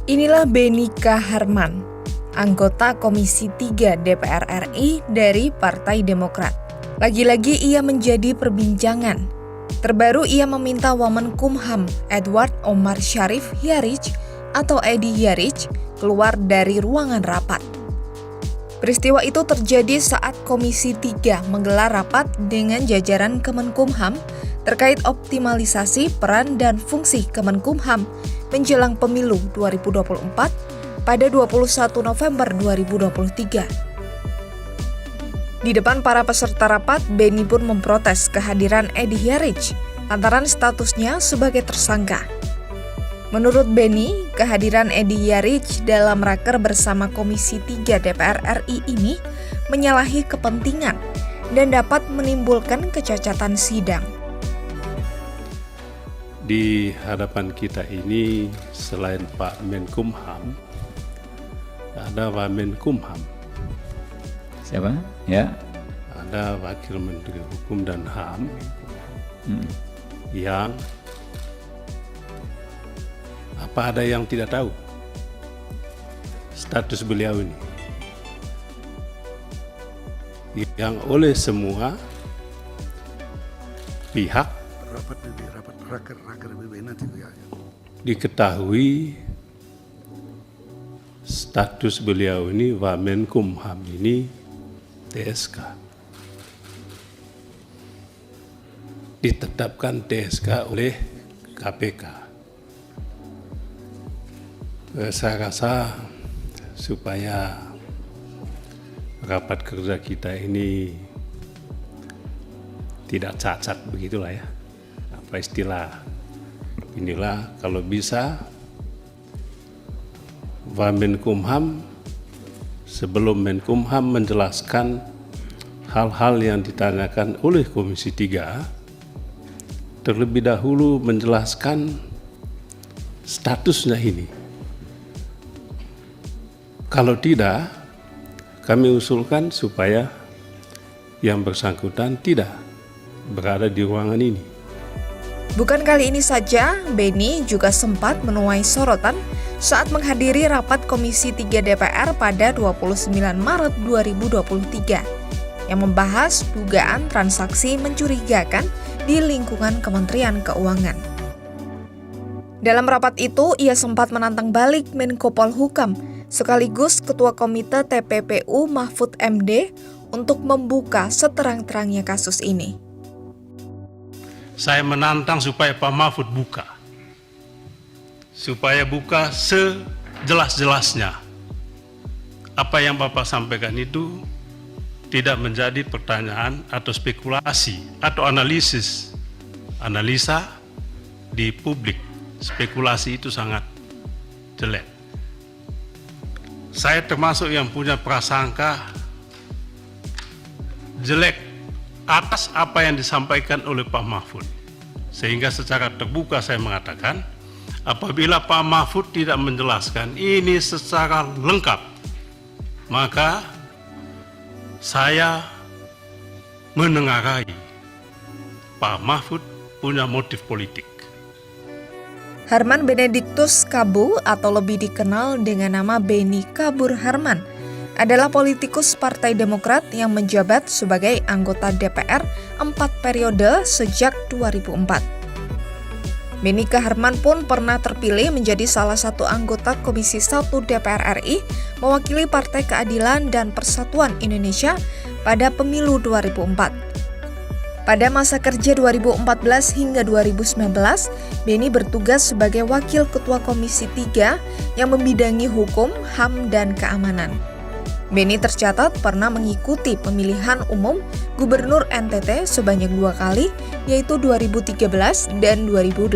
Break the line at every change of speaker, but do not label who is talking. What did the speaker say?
Inilah Beni Kaharman, anggota Komisi 3 DPR RI dari Partai Demokrat. Lagi-lagi ia menjadi perbincangan. Terbaru ia meminta Wamenkumham Edward Omar Syarif Hiaric atau Edi Hiaric keluar dari ruangan rapat. Peristiwa itu terjadi saat Komisi 3 menggelar rapat dengan jajaran Kemenkumham terkait optimalisasi peran dan fungsi Kemenkumham menjelang pemilu 2024 pada 21 November 2023. Di depan para peserta rapat, Beni pun memprotes kehadiran Edi Hiaric lantaran statusnya sebagai tersangka. Menurut Beni, kehadiran Edi Hiaric dalam raker bersama Komisi 3 DPR RI ini menyalahi kepentingan dan dapat menimbulkan kecacatan sidang.
Di hadapan kita ini selain Pak Menkumham, ada Wamenkumham.
Siapa? Ya.
Ada Wakil Menteri Hukum dan HAM yang apa ada yang tidak tahu status beliau ini, yang oleh semua pihak diketahui status beliau ini, Wamenkumham ini TSK. Ditetapkan TSK oleh KPK. Saya rasa supaya rapat kerja kita ini tidak cacat, begitulah ya. Apa istilah inilah, kalau bisa Wamenkumham sebelum Menkumham menjelaskan hal-hal yang ditanyakan oleh Komisi 3, terlebih dahulu menjelaskan statusnya ini. Kalau tidak, kami usulkan supaya yang bersangkutan tidak berada di ruangan ini.
Bukan kali ini saja, Beni juga sempat menuai sorotan saat menghadiri rapat Komisi 3 DPR pada 29 Maret 2023 yang membahas dugaan transaksi mencurigakan di lingkungan Kementerian Keuangan. Dalam rapat itu, ia sempat menantang balik Menko Polhukam sekaligus Ketua Komite TPPU Mahfud MD untuk membuka seterang-terangnya kasus ini.
Saya menantang supaya Pak Mahfud buka. Supaya buka sejelas-jelasnya. Apa yang Bapak sampaikan itu tidak menjadi pertanyaan atau spekulasi atau analisa di publik. Spekulasi itu sangat jelek. Saya termasuk yang punya prasangka jelek atas apa yang disampaikan oleh Pak Mahfud. Sehingga secara terbuka saya mengatakan, apabila Pak Mahfud tidak menjelaskan ini secara lengkap, maka saya menengarai Pak Mahfud punya motif politik.
Harman Benediktus Kabu atau lebih dikenal dengan nama Beni Kabur Harman adalah politikus Partai Demokrat yang menjabat sebagai anggota DPR 4 periode sejak 2004. Beni Kaharman pun pernah terpilih menjadi salah satu anggota Komisi 1 DPR RI mewakili Partai Keadilan dan Persatuan Indonesia pada pemilu 2004. Pada masa kerja 2014 hingga 2019, Beni bertugas sebagai Wakil Ketua Komisi 3 yang membidangi hukum, HAM, dan keamanan. Beni tercatat pernah mengikuti pemilihan umum Gubernur NTT sebanyak 2 kali, yaitu 2013 dan 2018.